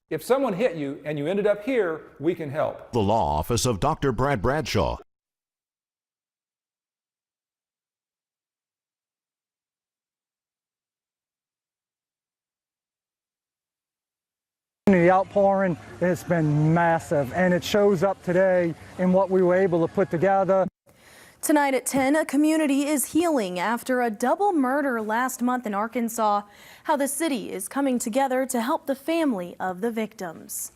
If someone hit you and you ended up here, we can help. The Law Office of Dr. Brad Bradshaw. The outpouring has been massive, and it shows up today in what we were able to put together. Tonight at 10, a community is healing after a double murder last month in Arkansas. How the city is coming together to help the family of the victims.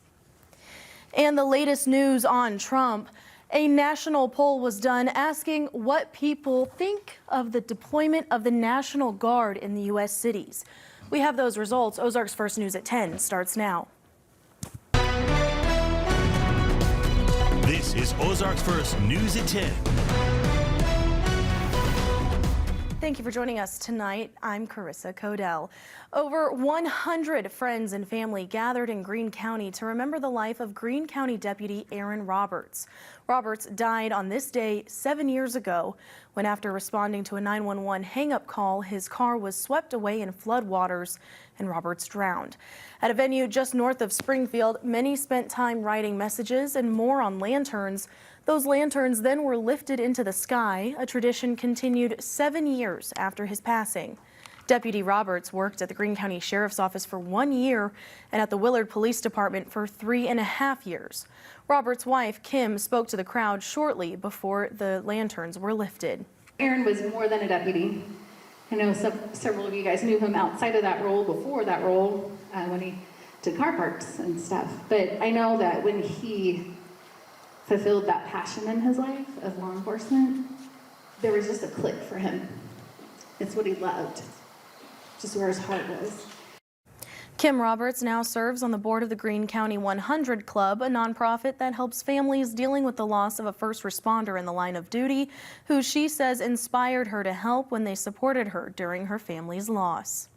And the latest news on Trump. A national poll was done asking what people think of the deployment of the National Guard in the U.S. cities. We have those results. Ozarks First News at 10 starts now. This is Ozarks First News at 10. Thank you for joining us tonight. I'm Carissa Codell. Over 100 friends and family gathered in Greene County to remember the life of Greene County Deputy Aaron Roberts. Roberts died on this day 7 years ago when, after responding to a 911 hang-up call, his car was swept away in floodwaters and Roberts drowned. At a venue just north of Springfield, many spent time writing messages and more on lanterns. Those lanterns then were lifted into the sky, a tradition continued 7 years after his passing. Deputy Roberts worked at the Greene County Sheriff's Office for 1 year and at the Willard Police Department for 3.5 years. Roberts' wife, Kim, spoke to the crowd shortly before the lanterns were lifted. Aaron was more than a deputy. I know several of you guys knew him outside of that role, before that role, when he did car parts and stuff. But I know that when he fulfilled that passion in his life of law enforcement, there was just a click for him. It's what he loved, just where his heart was. Kim Roberts now serves on the board of the Greene County 100 Club, a nonprofit that helps families dealing with the loss of a first responder in the line of duty, who she says inspired her to help when they supported her during her family's loss.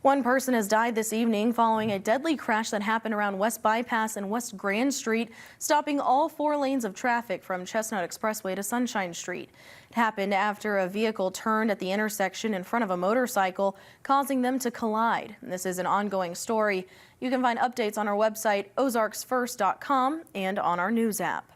One person has died this evening following a deadly crash that happened around West Bypass and West Grand Street, stopping all 4 lanes of traffic from Chestnut Expressway to Sunshine Street. It happened after a vehicle turned at the intersection in front of a motorcycle, causing them to collide. This is an ongoing story. You can find updates on our website, ozarksfirst.com, and on our news app.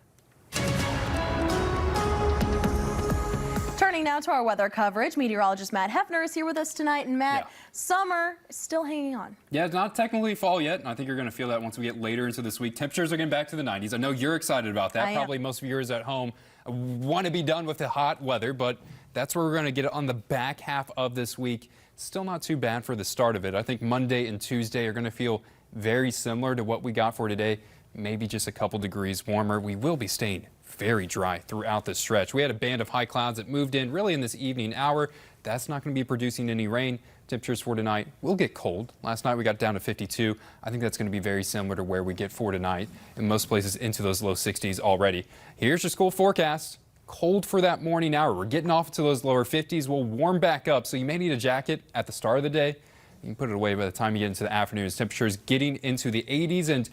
Turning now to our weather coverage, meteorologist Matt Hefner is here with us tonight. And Matt, summer is still hanging on. Yeah, it's not technically fall yet. I think you're going to feel that once we get later into this week. Temperatures are getting back to the 90s. I know you're excited about that. Probably most of yours at home want to be done with the hot weather, but that's where we're going to get it on the back half of this week. Still not too bad for the start of it. I think Monday and Tuesday are going to feel very similar to what we got for today. Maybe just a couple degrees warmer. We will be staying very dry throughout this stretch. We had a band of high clouds that moved in really in this evening hour. That's not going to be producing any rain. Temperatures for tonight will get cold. Last night we got down to 52. I think that's going to be very similar to where we get for tonight. In most places into those low 60s already. Here's your school forecast. Cold for that morning hour. We're getting off to those lower 50s. We'll warm back up, so you may need a jacket at the start of the day. You can put it away by the time you get into the afternoons. Temperatures getting into the 80s and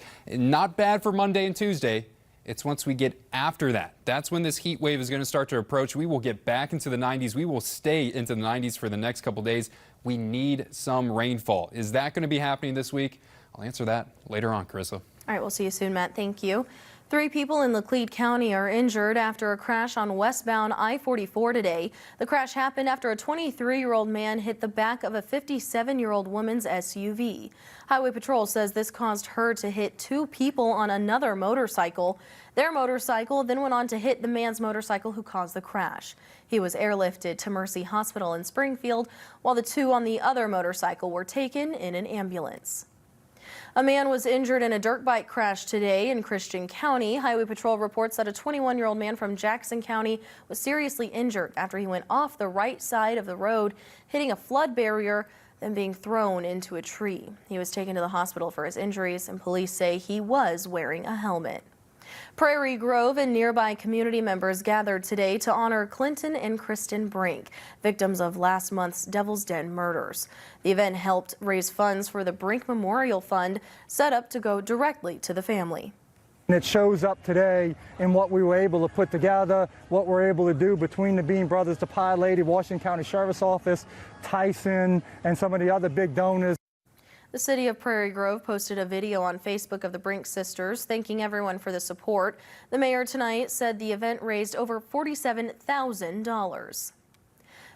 not bad for Monday and Tuesday. It's once we get after that. That's when this heat wave is going to start to approach. We will get back into the 90s. We will stay into the 90s for the next couple days. We need some rainfall. Is that going to be happening this week? I'll answer that later on, Carissa. All right, we'll see you soon, Matt. Thank you. 3 people in Laclede County are injured after a crash on westbound I-44 today. The crash happened after a 23-year-old man hit the back of a 57-year-old woman's SUV. Highway Patrol says this caused her to hit 2 people on another motorcycle. Their motorcycle then went on to hit the man's motorcycle who caused the crash. He was airlifted to Mercy Hospital in Springfield, while the 2 on the other motorcycle were taken in an ambulance. A man was injured in a dirt bike crash today in Christian County. Highway Patrol reports that a 21-year-old man from Jackson County was seriously injured after he went off the right side of the road, hitting a flood barrier, then being thrown into a tree. He was taken to the hospital for his injuries, and police say he was wearing a helmet. Prairie Grove and nearby community members gathered today to honor Clinton and Kristen Brink, victims of last month's Devil's Den murders. The event helped raise funds for the Brink Memorial Fund, set up to go directly to the family. And it shows up today in what we were able to put together, what we're able to do between the Bean Brothers, the Pie Lady, Washington County Sheriff's Office, Tyson, and some of the other big donors. The city of Prairie Grove posted a video on Facebook of the Brink sisters, thanking everyone for the support. The mayor tonight said the event raised over $47,000.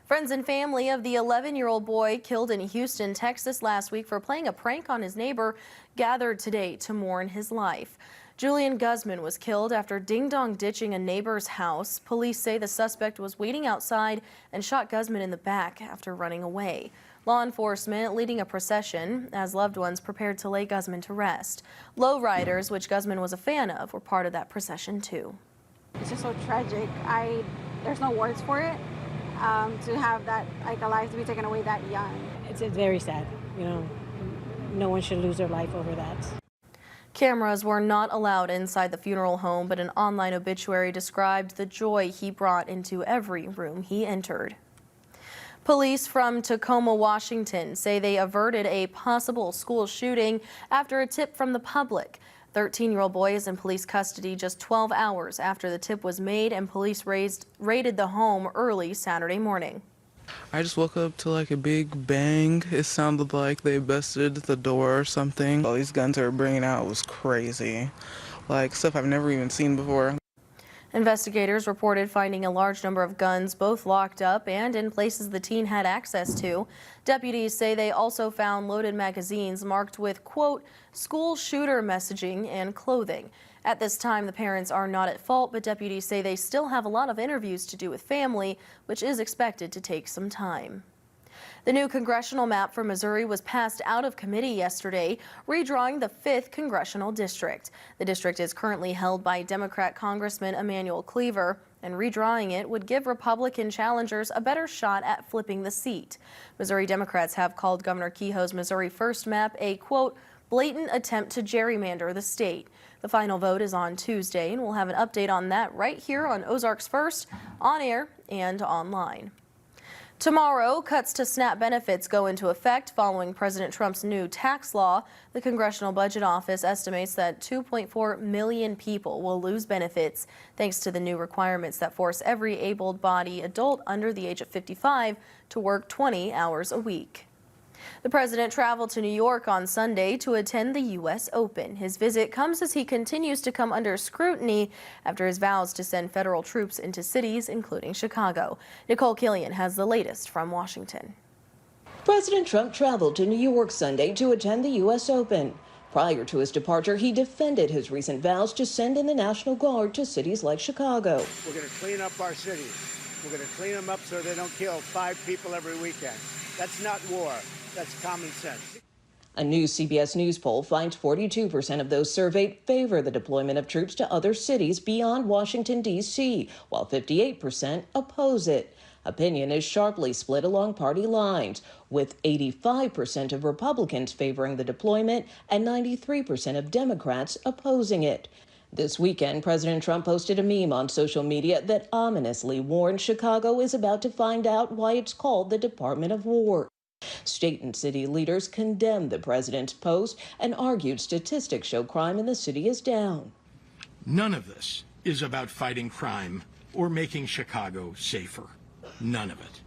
Friends and family of the 11-year-old boy killed in Houston, Texas last week for playing a prank on his neighbor gathered today to mourn his life. Julian Guzman was killed after ding-dong ditching a neighbor's house. Police say the suspect was waiting outside and shot Guzman in the back after running away. Law enforcement leading a procession as loved ones prepared to lay Guzman to rest. Lowriders, which Guzman was a fan of, were part of that procession too. It's just so tragic. There's no words for it. To have that, like, a life to be taken away that young. It's very sad. You know, no one should lose their life over that. Cameras were not allowed inside the funeral home, but an online obituary described the joy he brought into every room he entered. Police from Tacoma, Washington say they averted a possible school shooting after a tip from the public. 13-year-old boy is in police custody just 12 hours after the tip was made, and police raided the home early Saturday morning. I just woke up to like a big bang. It sounded like they busted the door or something. All these guns they were bringing out was crazy. Like stuff I've never even seen before. Investigators reported finding a large number of guns, both locked up and in places the teen had access to. Deputies say they also found loaded magazines marked with, quote, school shooter messaging and clothing. At this time, the parents are not at fault, but deputies say they still have a lot of interviews to do with family, which is expected to take some time. The new congressional map for Missouri was passed out of committee yesterday, redrawing the 5th congressional district. The district is currently held by Democrat Congressman Emanuel Cleaver, and redrawing it would give Republican challengers a better shot at flipping the seat. Missouri Democrats have called Governor Kehoe's Missouri First map a, quote, blatant attempt to gerrymander the state. The final vote is on Tuesday, and we'll have an update on that right here on Ozarks First, on air and online. Tomorrow, cuts to SNAP benefits go into effect following President Trump's new tax law. The Congressional Budget Office estimates that 2.4 million people will lose benefits thanks to the new requirements that force every able-bodied adult under the age of 55 to work 20 hours a week. The president traveled to New York on Sunday to attend the U.S. Open. His visit comes as he continues to come under scrutiny after his vows to send federal troops into cities, including Chicago. Nicole Killian has the latest from Washington. President Trump traveled to New York Sunday to attend the U.S. Open. Prior to his departure, he defended his recent vows to send in the National Guard to cities like Chicago. We're going to clean up our cities. We're going to clean them up so they don't kill 5 people every weekend. That's not war. That's common sense. A new CBS News poll finds 42% of those surveyed favor the deployment of troops to other cities beyond Washington, D.C., while 58% oppose it. Opinion is sharply split along party lines, with 85% of Republicans favoring the deployment and 93% of Democrats opposing it. This weekend, President Trump posted a meme on social media that ominously warned Chicago is about to find out why it's called the Department of War. State and city leaders condemned the president's post and argued statistics show crime in the city is down. None of this is about fighting crime or making Chicago safer. None of it.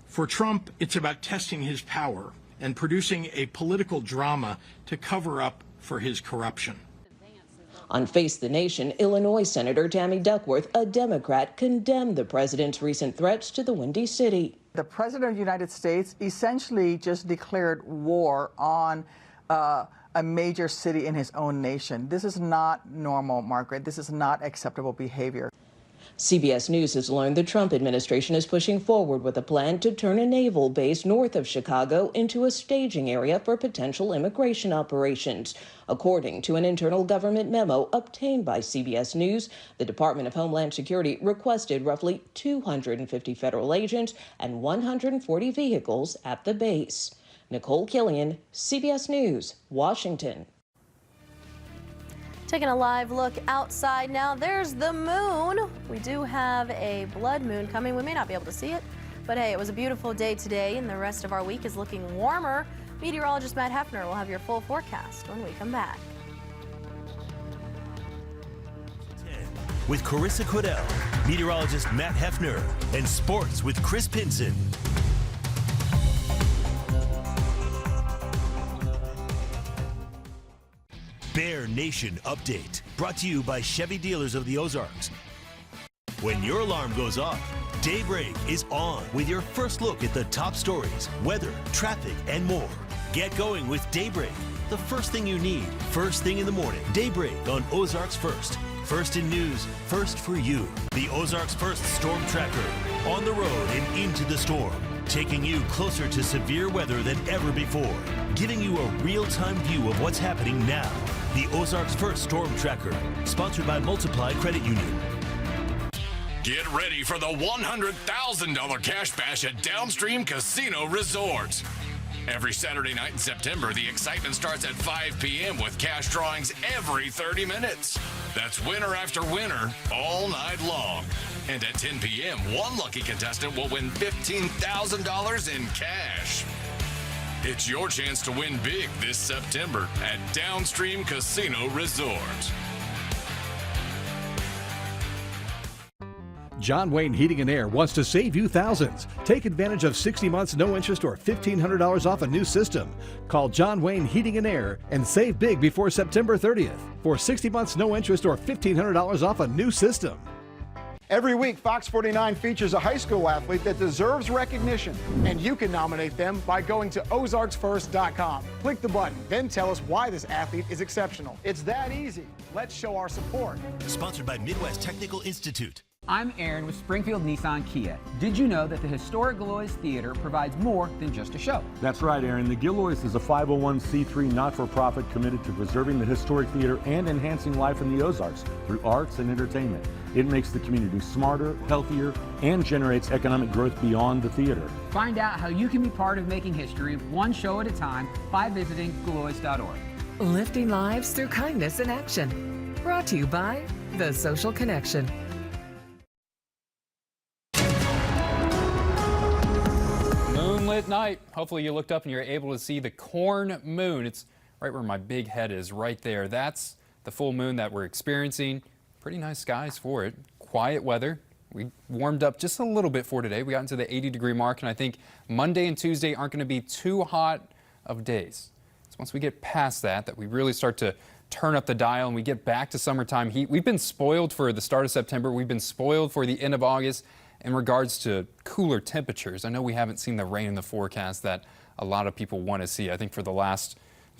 For Trump, it's about testing his power and producing a political drama to cover up for his corruption. On Face the Nation, Illinois Senator Tammy Duckworth, a Democrat, condemned the president's recent threats to the Windy City. The President of the United States essentially just declared war on a major city in his own nation. This is not normal, Margaret. This is not acceptable behavior. CBS News has learned the Trump administration is pushing forward with a plan to turn a naval base north of Chicago into a staging area for potential immigration operations. According to an internal government memo obtained by CBS News, the Department of Homeland Security requested roughly 250 federal agents and 140 vehicles at the base. Nicole Killian, CBS News, Washington. Taking a live look outside now, there's the moon. We do have a blood moon coming. We may not be able to see it, but hey, it was a beautiful day today, and the rest of our week is looking warmer. Meteorologist Matt Hefner will have your full forecast when we come back. With Carissa Cordell, meteorologist Matt Hefner, and sports with Chris Pinson. Weather Nation update. Brought to you by Chevy Dealers of the Ozarks. When your alarm goes off, Daybreak is on with your first look at the top stories, weather, traffic, and more. Get going with Daybreak. The first thing you need, first thing in the morning. Daybreak on Ozarks First. First in news, first for you. The Ozarks First Storm Tracker. On the road and into the storm. Taking you closer to severe weather than ever before. Giving you a real-time view of what's happening now. The Ozarks First Storm Tracker. Sponsored by Multiply Credit Union. Get ready for the $100,000 cash bash at Downstream Casino Resort. Every Saturday night in September, the excitement starts at 5 p.m. with cash drawings every 30 minutes. That's winner after winner all night long. And at 10 p.m., one lucky contestant will win $15,000 in cash. It's your chance to win big this September at Downstream Casino Resort. John Wayne Heating and Air wants to save you thousands. Take advantage of 60 months no interest or $1,500 off a new system. Call John Wayne Heating and Air and save big before September 30th for 60 months no interest or $1,500 off a new system. Every week, Fox 49 features a high school athlete that deserves recognition, and you can nominate them by going to OzarksFirst.com. Click the button, then tell us why this athlete is exceptional. It's that easy. Let's show our support. Sponsored by Midwest Technical Institute. I'm Aaron with Springfield Nissan Kia. Did you know that the historic Gillois Theater provides more than just a show? That's right, Aaron. The Gillois is a 501c3 not-for-profit committed to preserving the historic theater and enhancing life in the Ozarks through arts and entertainment. It makes the community smarter, healthier, and generates economic growth beyond the theater. Find out how you can be part of making history one show at a time by visiting Gillois.org. Lifting lives through kindness in action. Brought to you by The Social Connection. Moonlit night. Hopefully you looked up and you're able to see the corn moon. It's right where my big head is, right there. That's the full moon that we're experiencing. Pretty nice skies for it. Quiet weather. We warmed up just a little bit for today. We got into the 80-degree mark, and I think Monday and Tuesday aren't going to be too hot of days. So once we get past that we really start to turn up the dial and we get back to summertime heat. We've been spoiled for the start of September. We've been spoiled for the end of August in regards to cooler temperatures. I know we haven't seen the rain in the forecast that a lot of people want to see. I think for the last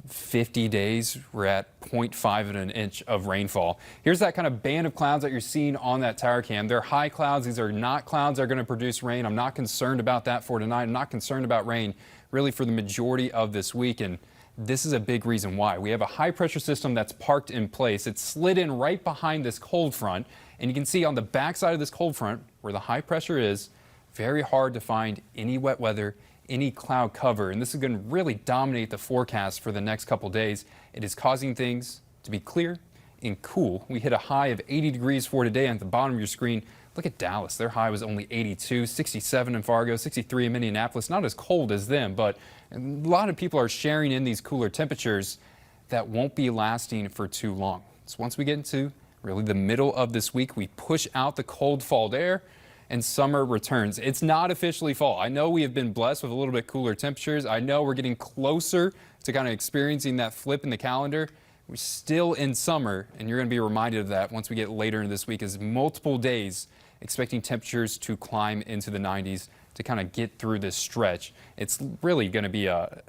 50 days, we're at 0.5 of an inch of rainfall. Here's that kind of band of clouds that you're seeing on that tower cam. They're high clouds. These are not clouds that are going to produce rain. I'm not concerned about that for tonight. I'm not concerned about rain really for the majority of this week. And this is a big reason why. We have a high pressure system that's parked in place. It's slid in right behind this cold front. And you can see on the backside of this cold front where the high pressure is, very hard to find any wet weather, any cloud cover, and this is going to really dominate the forecast for the next couple days. It is causing things to be clear and cool. We hit a high of 80 degrees for today. At the bottom of your screen, look at Dallas. Their high was only 82, 67 in Fargo, 63 in Minneapolis. Not as cold as them, but a lot of people are sharing in these cooler temperatures that won't be lasting for too long. So once we get into really the middle of this week, we push out the cold fall air and summer returns. It's not officially fall. I know we have been blessed with a little bit cooler temperatures. I know we're getting closer to kind of experiencing that flip in the calendar. We're still in summer, and you're going to be reminded of that once we get later in this week, as multiple days expecting temperatures to climb into the 90s to kind of get through this stretch. It's really going to be a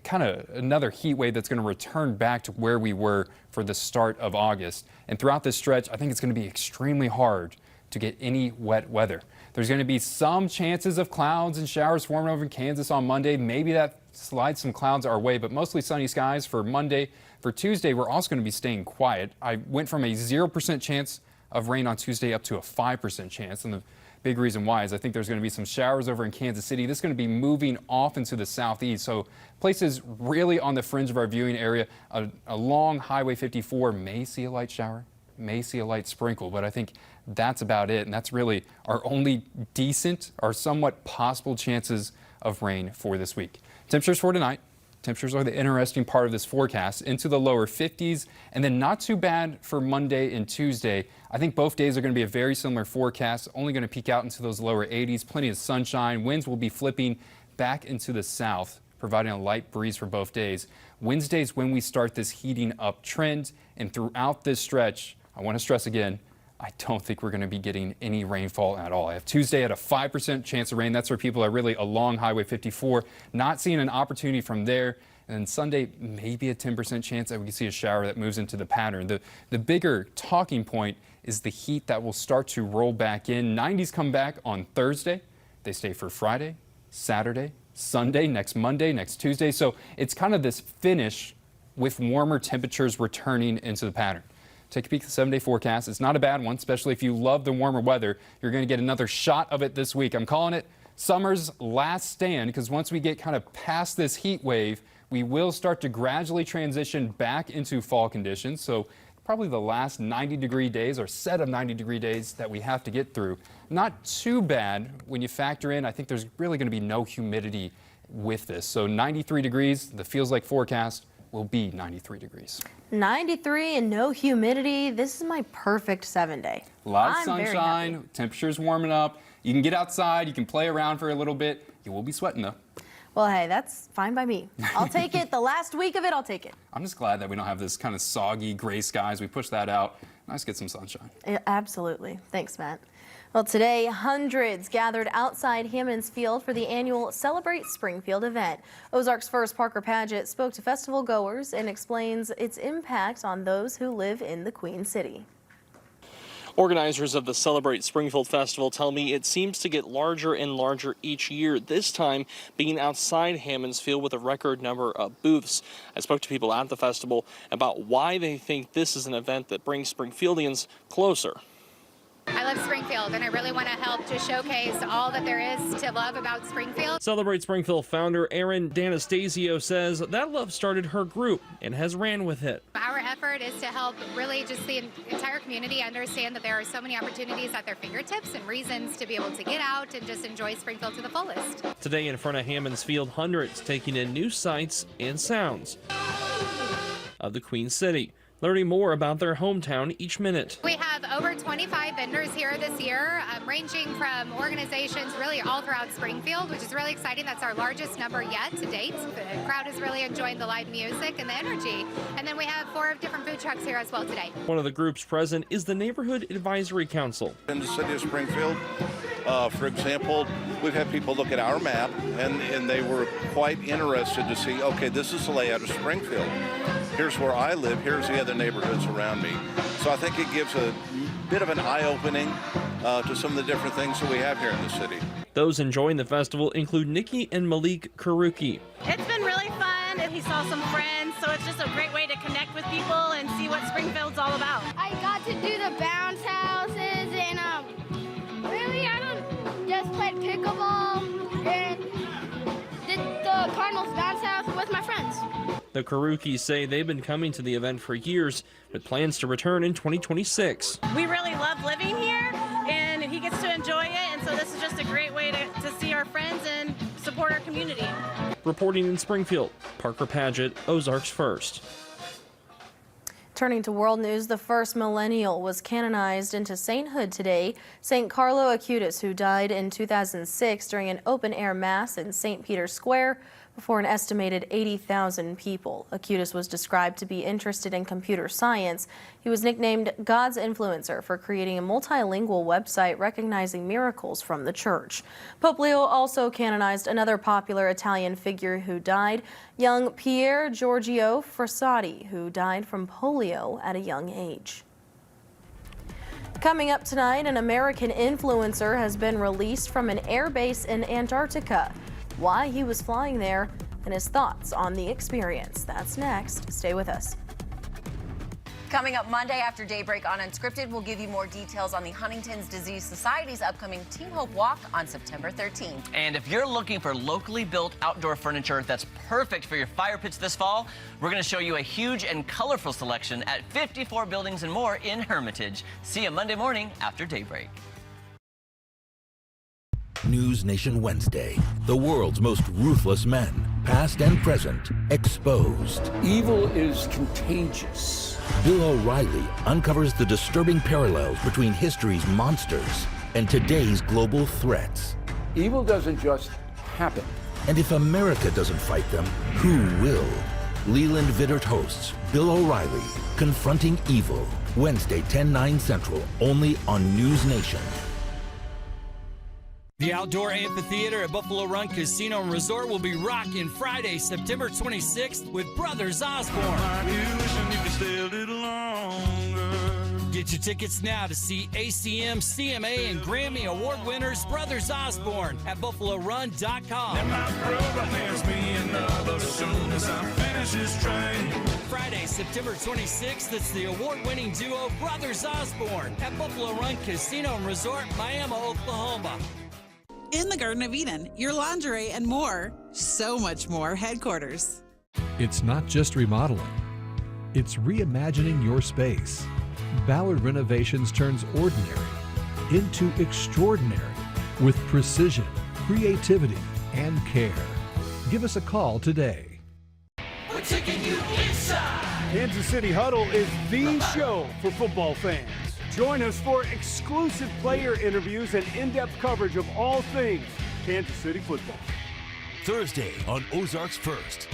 kind of another heat wave that's going to return back to where we were for the start of August. And throughout this stretch, I think it's going to be extremely hard to get any wet weather. There's going to be some chances of clouds and showers forming over in Kansas on Monday. Maybe that slides some clouds our way, but mostly sunny skies for Monday. For Tuesday, we're also going to be staying quiet. I went from a 0% chance of rain on Tuesday up to a 5% chance. And the big reason why is I think there's going to be some showers over in Kansas City. This is going to be moving off into the southeast. So places really on the fringe of our viewing area, along Highway 54 may see a light shower, may see a light sprinkle, but I think that's about it. And that's really our only decent or somewhat possible chances of rain for this week. Temperatures for tonight. Temperatures are the interesting part of this forecast, into the lower 50s, and then not too bad for Monday and Tuesday. I think both days are going to be a very similar forecast, only going to peak out into those lower 80s. Plenty of sunshine. Winds will be flipping back into the south, providing a light breeze for both days. Wednesday's when we start this heating up trend, and throughout this stretch, I want to stress again, I don't think we're going to be getting any rainfall at all. I have Tuesday at a 5% chance of rain. That's where people are really along Highway 54, not seeing an opportunity from there. And then Sunday, maybe a 10% chance that we can see a shower that moves into the pattern. The bigger talking point is the heat that will start to roll back in. 90s come back on Thursday. They stay for Friday, Saturday, Sunday, next Monday, next Tuesday. So it's kind of this finish with warmer temperatures returning into the pattern. Take a peek at the 7-day forecast. It's not a bad one, especially if you love the warmer weather. You're going to get another shot of it this week. I'm calling it summer's last stand, because once we get kind of past this heat wave, we will start to gradually transition back into fall conditions. So probably the last 90-degree days, or set of 90-degree days that we have to get through. Not too bad when you factor in, I think there's really going to be no humidity with this. So 93 degrees, the feels like forecast will be 93 degrees. 93 and no humidity. This is my perfect 7-day. A lot of sunshine, temperatures warming up. You can get outside, you can play around for a little bit. You will be sweating though. Well, hey, that's fine by me. I'll take it. The last week of it, I'll take it. I'm just glad that we don't have this kind of soggy gray skies. We push that out. Nice to get some sunshine. Yeah, absolutely. Thanks, Matt. Well, today, hundreds gathered outside Hammons Field for the annual Celebrate Springfield event. Ozarks First Parker Paget spoke to festival goers and explains its impact on those who live in the Queen City. Organizers of the Celebrate Springfield Festival tell me it seems to get larger and larger each year, this time being outside Hammons Field with a record number of booths. I spoke to people at the festival about why they think this is an event that brings Springfieldians closer. I love Springfield, and I really want to help to showcase all that there is to love about Springfield. Celebrate Springfield founder Erin D'Anastasio says that love started her group and has ran with it. Our effort is to help really just the entire community understand that there are so many opportunities at their fingertips and reasons to be able to get out and just enjoy Springfield to the fullest. Today in front of Hammons Field, hundreds taking in new sights and sounds of the Queen City, learning more about their hometown each minute. We have over 25 vendors here this year, ranging from organizations really all throughout Springfield, which is really exciting. That's our largest number yet to date. The crowd is really enjoying the live music and the energy. And then we have 4 different food trucks here as well today. One of the groups present is the Neighborhood Advisory Council. In the city of Springfield, for example, we've had people look at our map and they were quite interested to see, okay, this is the layout of Springfield. Here's where I live, here's the other neighborhoods around me. So I think it gives a bit of an eye-opening to some of the different things that we have here in the city. Those enjoying the festival include Nikki and Malik Karuki. It's been really fun, and he saw some friends, so it's just a great way to connect with people and see what Springfield's all about. I got to do the bounce houses, and really I don't just played pickleball and did the Cardinals bounce house with my friends. The Karukis say they've been coming to the event for years, with plans to return in 2026. We really love living here, and he gets to enjoy it, and so this is just a great way to see our friends and support our community. Reporting in Springfield, Parker Paget, Ozarks First. Turning to world news, the first millennial was canonized into sainthood today. St. Carlo Acutis, who died in 2006 during an open-air mass in St. Peter's Square before an estimated 80,000 people. Acutis was described to be interested in computer science. He was nicknamed God's influencer for creating a multilingual website recognizing miracles from the church. Pope Leo also canonized another popular Italian figure who died, young Pier Giorgio Frassati, who died from polio at a young age. Coming up tonight, an American influencer has been released from an air base in Antarctica. Why he was flying there and his thoughts on the experience. That's next. Stay with us. Coming up Monday after daybreak on Unscripted, we'll give you more details on the Huntington's Disease Society's upcoming Team Hope Walk on September 13th. And if you're looking for locally built outdoor furniture that's perfect for your fire pits this fall, we're going to show you a huge and colorful selection at 54 buildings and more in Hermitage. See you Monday morning after daybreak. News Nation Wednesday. The world's most ruthless men, past and present, exposed. Evil is contagious. Bill O'Reilly uncovers the disturbing parallels between history's monsters and today's global threats. Evil doesn't just happen. And if America doesn't fight them, who will? Leland Vittert hosts Bill O'Reilly, Confronting Evil, Wednesday, 10/9 Central, only on News Nation. The outdoor amphitheater at Buffalo Run Casino and Resort will be rocking Friday, September 26th with Brothers Osborne. Get your tickets now to see ACM, CMA, and Grammy Award winners Brothers Osborne at BuffaloRun.com. Friday, September 26th, it's the award-winning duo Brothers Osborne at Buffalo Run Casino and Resort, Miami, Oklahoma. In the Garden of Eden, your lingerie and more, so much more headquarters. It's not just remodeling, it's reimagining your space. Ballard Renovations turns ordinary into extraordinary with precision, creativity, and care. Give us a call today. We're taking you inside. Kansas City Huddle is the show for football fans. Join us for exclusive player interviews and in-depth coverage of all things Kansas City football. Thursday on Ozarks First.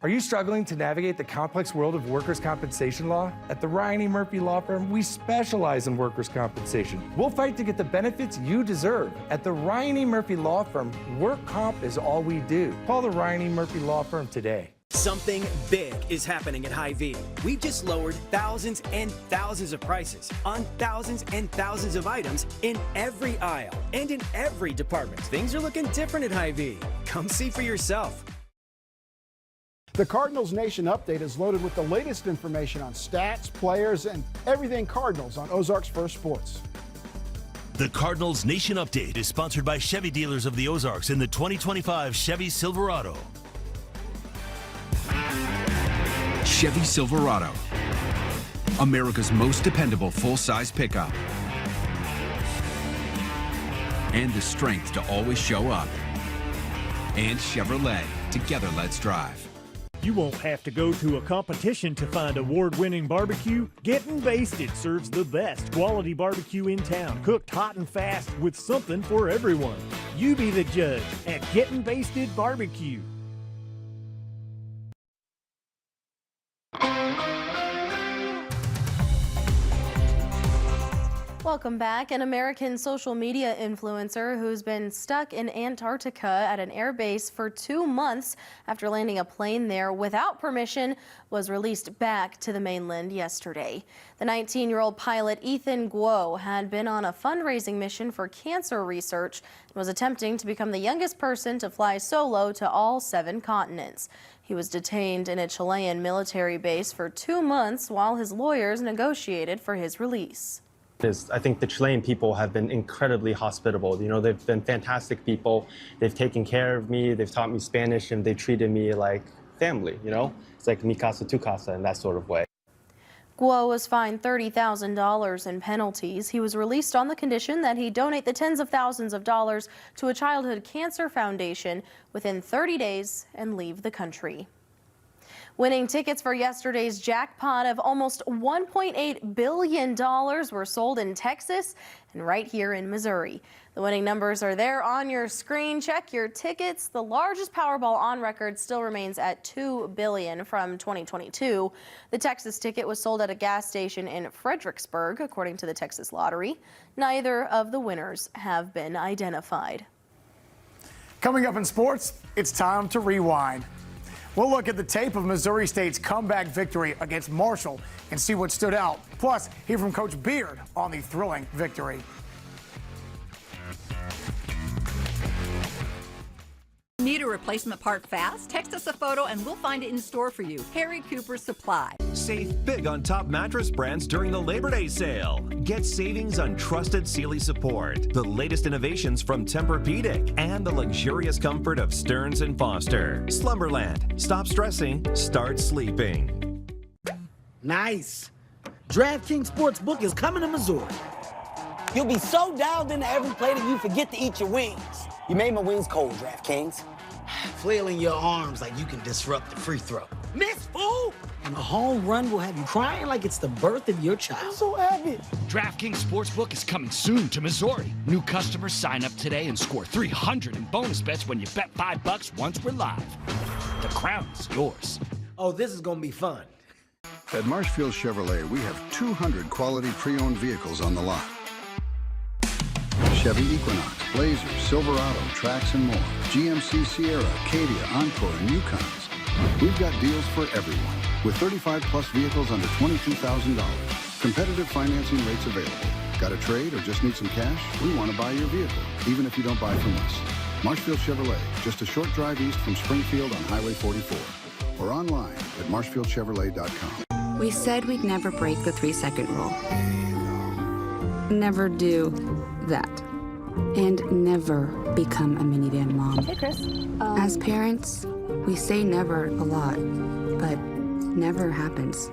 Are you struggling to navigate the complex world of workers' compensation law? At the Ryan E. Murphy Law Firm, we specialize in workers' compensation. We'll fight to get the benefits you deserve. At the Ryan E. Murphy Law Firm, work comp is all we do. Call the Ryan E. Murphy Law Firm today. Something big is happening at Hy-Vee. We've just lowered thousands and thousands of prices on thousands and thousands of items in every aisle and in every department. Things are looking different at Hy-Vee. Come see for yourself. The Cardinals Nation Update is loaded with the latest information on stats, players, and everything Cardinals on Ozarks First Sports. The Cardinals Nation Update is sponsored by Chevy dealers of the Ozarks in the 2025 Chevy Silverado. Chevy Silverado, America's most dependable full-size pickup. And the strength to always show up. And Chevrolet, together let's drive. You won't have to go to a competition to find award-winning barbecue. Getting Basted serves the best quality barbecue in town, cooked hot and fast with something for everyone. You be the judge at Getting Basted Barbecue. Welcome back. An American social media influencer who's been stuck in Antarctica at an air base for 2 months after landing a plane there without permission was released back to the mainland yesterday. The 19-year-old pilot Ethan Guo had been on a fundraising mission for cancer research and was attempting to become the youngest person to fly solo to all 7 continents. He was detained in a Chilean military base for 2 months while his lawyers negotiated for his release. I think the Chilean people have been incredibly hospitable. You know, they've been fantastic people. They've taken care of me. They've taught me Spanish, and they treated me like family, you know? It's like mi casa, tu casa in that sort of way. Guo was fined $30,000 in penalties. He was released on the condition that he donate the tens of thousands of dollars to a childhood cancer foundation within 30 days and leave the country. Winning tickets for yesterday's jackpot of almost $1.8 billion were sold in Texas and right here in Missouri. The winning numbers are there on your screen. Check your tickets. The largest Powerball on record still remains at $2 billion from 2022. The Texas ticket was sold at a gas station in Fredericksburg, according to the Texas Lottery. Neither of the winners have been identified. Coming up in sports, it's time to rewind. We'll look at the tape of Missouri State's comeback victory against Marshall and see what stood out. Plus, hear from Coach Beard on the thrilling victory. Need a replacement part fast? Text us a photo and we'll find it in store for you. Harry Cooper Supply. Save big on top mattress brands during the Labor Day sale. Get savings on trusted Sealy support, the latest innovations from Tempur-Pedic, and the luxurious comfort of Stearns & Foster. Slumberland. Stop stressing, start sleeping. Nice. DraftKings Sportsbook is coming to Missouri. You'll be so dialed into every play that you forget to eat your wings. You made my wings cold, DraftKings. Flailing your arms like you can disrupt the free throw. Miss, fool! And a home run will have you crying like it's the birth of your child. I'm so happy. DraftKings Sportsbook is coming soon to Missouri. New customers sign up today and score $300 in bonus bets when you bet $5 once we're live. The crown is yours. Oh, this is going to be fun. At Marshfield Chevrolet, we have 200 quality pre-owned vehicles on the lot. Chevy Equinox, Blazer, Silverado, Trax, and more. GMC Sierra, Acadia, Encore, and Yukons. We've got deals for everyone, with 35-plus vehicles under $22,000. Competitive financing rates available. Got a trade or just need some cash? We want to buy your vehicle, even if you don't buy from us. Marshfield Chevrolet, just a short drive east from Springfield on Highway 44. Or online at marshfieldchevrolet.com. We said we'd never break the 3-second rule. Never do that. And never become a minivan mom. Hey, Chris. As parents, we say never a lot, but never happens.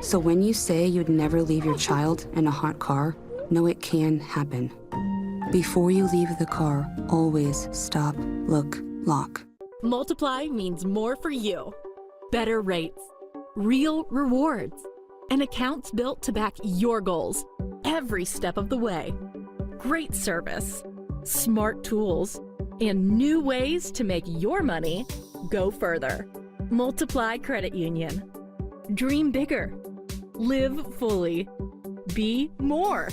So when you say you'd never leave your child in a hot car, know it can happen. Before you leave the car, always stop, look, lock. Multiply means more for you. Better rates, real rewards, and accounts built to back your goals every step of the way. Great service, smart tools, and new ways to make your money go further. Multiply Credit Union. Dream bigger. Live fully. Be more.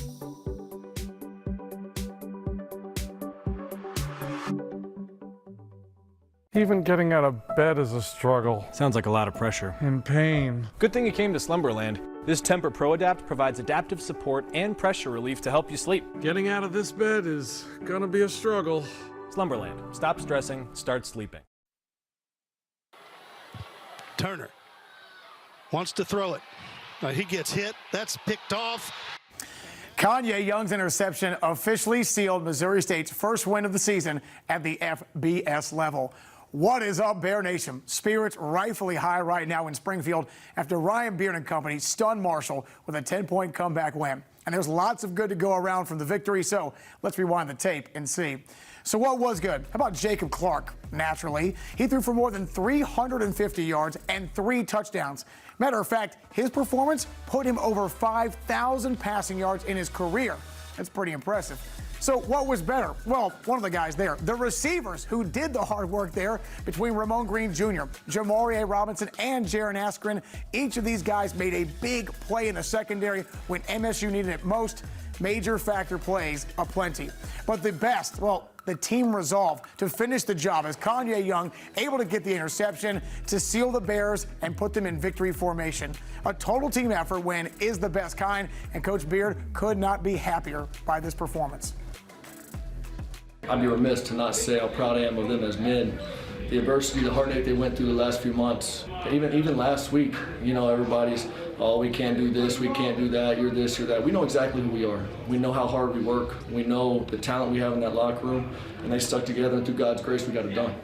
Even getting out of bed is a struggle. Sounds like a lot of pressure. And pain. Good thing you came to Slumberland. This Tempur Pro Adapt provides adaptive support and pressure relief to help you sleep. Getting out of this bed is gonna be a struggle. Slumberland. Stop stressing, start sleeping. Turner wants to throw it. He gets hit. That's picked off. Kanye Young's interception officially sealed Missouri State's first win of the season at the FBS level. What is up, Bear Nation? Spirits rightfully high right now in Springfield after Ryan Beard and company stunned Marshall with a 10-point comeback win. And there's lots of good to go around from the victory, so let's rewind the tape and see. So what was good? How about Jacob Clark? Naturally, he threw for more than 350 yards and 3 touchdowns. Matter of fact, his performance put him over 5,000 passing yards in his career. That's pretty impressive. So what was better? Well, one of the guys there, the receivers who did the hard work there between Ramon Green Jr., Jamaria Robinson, and Jaron Askren. Each of these guys made a big play in the secondary when MSU needed it most. Major factor plays aplenty. But the best, well, the team resolve to finish the job as Kanye Young able to get the interception to seal the Bears and put them in victory formation. A total team effort win is the best kind, and Coach Beard could not be happier by this performance. I'd be remiss to not say how proud I am of them as men. The adversity, the heartache they went through the last few months, even last week, you know, everybody's, oh, we can't do this, we can't do that, you're this, you're that. We know exactly who we are. We know how hard we work. We know the talent we have in that locker room, and they stuck together, and through God's grace, we got it done.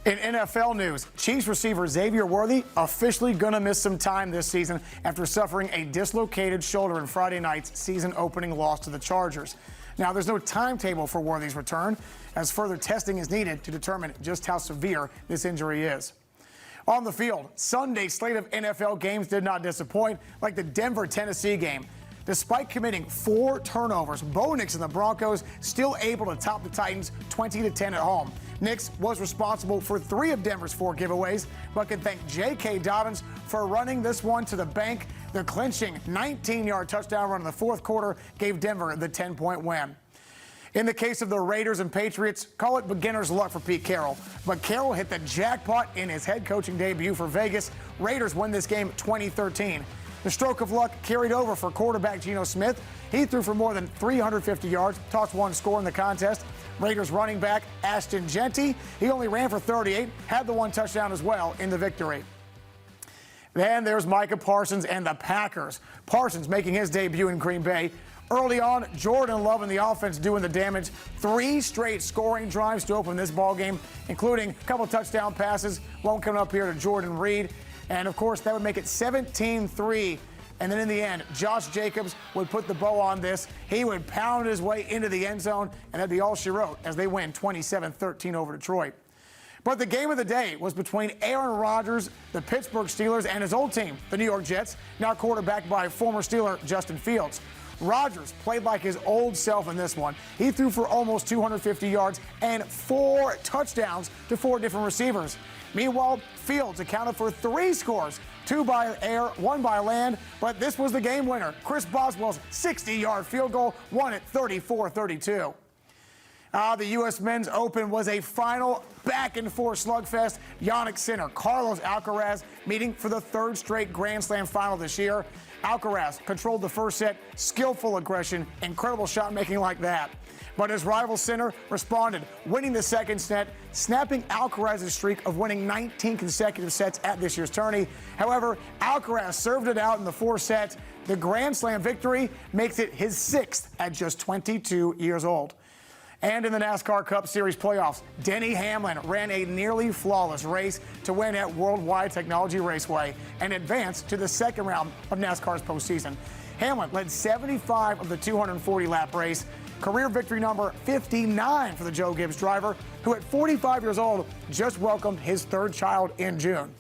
In NFL news, Chiefs receiver Xavier Worthy officially going to miss some time this season after suffering a dislocated shoulder in Friday night's season-opening loss to the Chargers. Now, there's no timetable for Worthy's return, as further testing is needed to determine just how severe this injury is. On the field, Sunday's slate of NFL games did not disappoint, like the Denver-Tennessee game. Despite committing 4 turnovers, Bo Nix and the Broncos still able to top the Titans 20-10 at home. Nix was responsible for 3 of Denver's 4 giveaways, but can thank J.K. Dobbins for running this one to the bank. The clinching 19-yard touchdown run in the fourth quarter gave Denver the 10-point win. In the case of the Raiders and Patriots, call it beginner's luck for Pete Carroll. But Carroll hit the jackpot in his head coaching debut for Vegas. Raiders win this game 20-13. The stroke of luck carried over for quarterback Geno Smith. He threw for more than 350 yards, tossed 1 score in the contest. Raiders running back Ashton Genty, he only ran for 38, had the 1 touchdown as well in the victory. Then there's Micah Parsons and the Packers. Parsons making his debut in Green Bay. Early on, Jordan Love and the offense doing the damage. 3 straight scoring drives to open this ball game, including a couple touchdown passes. One coming up here to Jordan Reed. And, of course, that would make it 17-3 And then in the end, Josh Jacobs would put the bow on this. He would pound his way into the end zone, and that'd be all she wrote as they win 27-13 over Detroit. But the game of the day was between Aaron Rodgers, the Pittsburgh Steelers, and his old team, the New York Jets, now quarterbacked by former Steeler Justin Fields. Rodgers played like his old self in this one. He threw for almost 250 yards and 4 touchdowns to 4 different receivers. Meanwhile, Fields accounted for 3 scores, 2 by air, 1 by land, but this was the game winner. Chris Boswell's 60-yard field goal won it 34-32. The U.S. Men's Open was a final back-and-forth slugfest. Yannick Sinner, Carlos Alcaraz meeting for the 3rd straight Grand Slam final this year. Alcaraz controlled the first set, skillful aggression, incredible shot making like that. But his rival Sinner responded, winning the second set, snapping Alcaraz's streak of winning 19 consecutive sets at this year's tourney. However, Alcaraz served it out in the 4 sets. The Grand Slam victory makes it his 6th at just 22 years old. And in the NASCAR Cup Series playoffs, Denny Hamlin ran a nearly flawless race to win at Worldwide Technology Raceway and advance to the 2nd round of NASCAR's postseason. Hamlin led 75 of the 240-lap race, career victory number 59 for the Joe Gibbs driver, who at 45 years old just welcomed his 3rd child in June.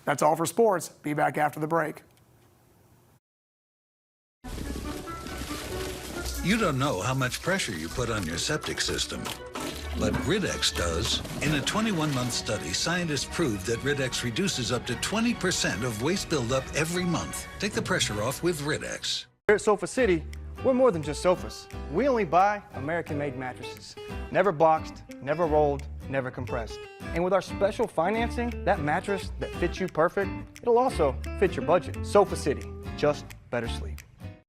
That's all for sports. Be back after the break. You don't know how much pressure you put on your septic system, but Riddex does. In a 21-month study, scientists proved that Riddex reduces up to 20% of waste buildup every month. Take the pressure off with Riddex. Here at Sofa City, we're more than just sofas. We only buy American-made mattresses. Never boxed, never rolled, never compressed. And with our special financing, that mattress that fits you perfect, it'll also fit your budget. Sofa City, just better sleep.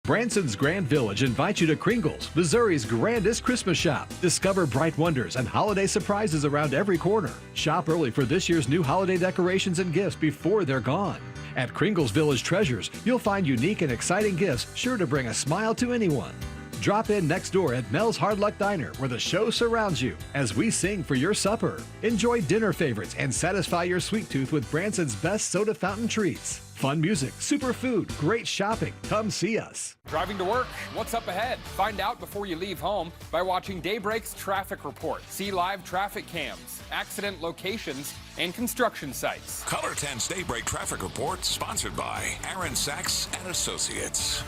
Branson's Grand Village invites you to Kringle's, Missouri's grandest Christmas shop. Discover bright wonders and holiday surprises around every corner. Shop early for this year's new holiday decorations and gifts before they're gone. At Kringle's Village Treasures, you'll find unique and exciting gifts sure to bring a smile to anyone. Drop in next door at Mel's Hard Luck Diner, where the show surrounds you as we sing for your supper. Enjoy dinner favorites and satisfy your sweet tooth with Branson's best soda fountain treats. Fun music, super food, great shopping. Come see us. Driving to work, what's up ahead? Find out before you leave home by watching Daybreak's traffic report. See live traffic cams, accident locations, and construction sites. Color 10's Daybreak traffic report, sponsored by Aaron Sachs and Associates.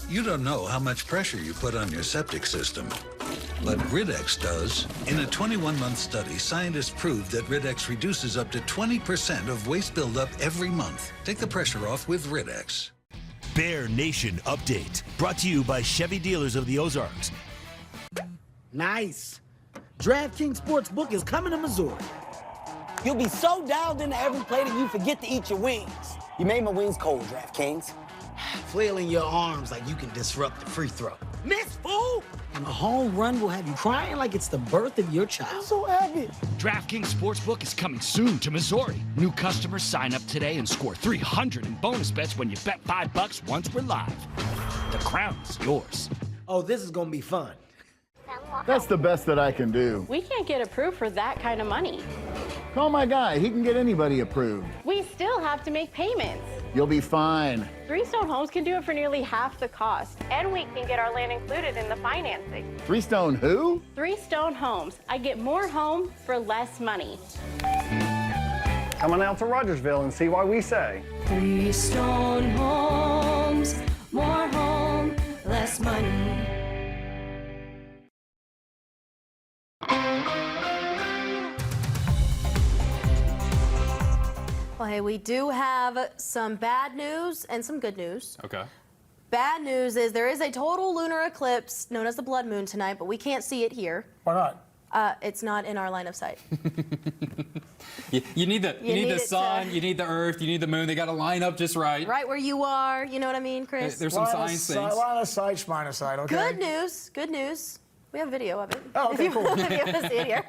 You don't know how much pressure you put on your septic system, but Riddex does. In a 21-month study, scientists proved that Riddex reduces up to 20% of waste buildup every month. Take the pressure off with Riddex. Bear Nation Update, brought to you by Chevy Dealers of the Ozarks. Nice. DraftKings Sportsbook is coming to Missouri. You'll be so dialed into every play that you forget to eat your wings. You made my wings cold, DraftKings. Flailing your arms like you can disrupt the free throw. Miss, fool! And a home run will have you crying like it's the birth of your child. I'm so happy. DraftKings Sportsbook is coming soon to Missouri. New customers sign up today and score $300 in bonus bets when you bet $5 once we're live. The crown is yours. Oh, this is gonna be fun. That's the best that I can do. We can't get approved for that kind of money. Call my guy. He can get anybody approved. We still have to make payments. You'll be fine. Three Stone Homes can do it for nearly half the cost. And we can get our land included in the financing. Three Stone who? Three Stone Homes. I get more home for less money. Come on out to Rogersville and see why we say. Three Stone Homes, more home, less money. Well, hey, we do have some bad news and some good news. Okay. Bad news is there is a total lunar eclipse known as the blood moon tonight, but we can't see it here. Why not? It's not in our line of sight. You need the sun, you need the earth, you need the moon. They got to line up just right. Right where you are, you know what I mean, Chris? There's some science things. Line of sight, spine of sight, okay? Good news, good news. We have video of it. Oh, okay, cool. If you want to see it here.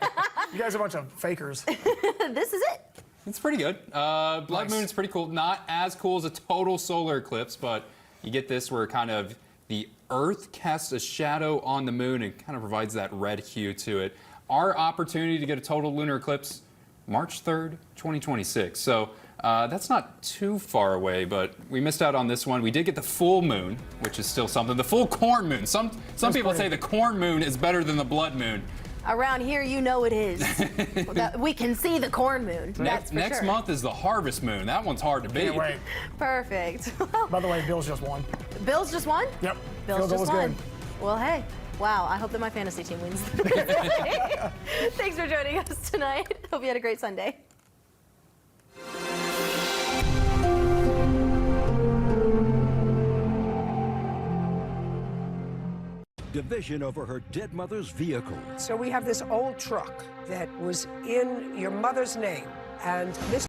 You guys are a bunch of fakers. This is it. It's pretty good. Blood moon is pretty cool. Not as cool as a total solar eclipse, but you get this where kind of the Earth casts a shadow on the moon and kind of provides that red hue to it. Our opportunity to get a total lunar eclipse March 3rd, 2026. So that's not too far away, but we missed out on this one. We did get the full moon, which is still something. The full corn moon. Some people say the corn moon is better than the blood moon. Around here, you know it is. We can see the corn moon. That's for Next sure. month is the harvest moon. That one's hard to beat. Can't wait. Perfect. By the way, Bills just won. Bills just won? Yep. Bills Field goal just was won. good. Well, hey. Wow, I hope that my fantasy team wins. Thanks for joining us tonight. Hope you had a great Sunday. Division over her dead mother's vehicle. So we have this old truck that was in your mother's name, and this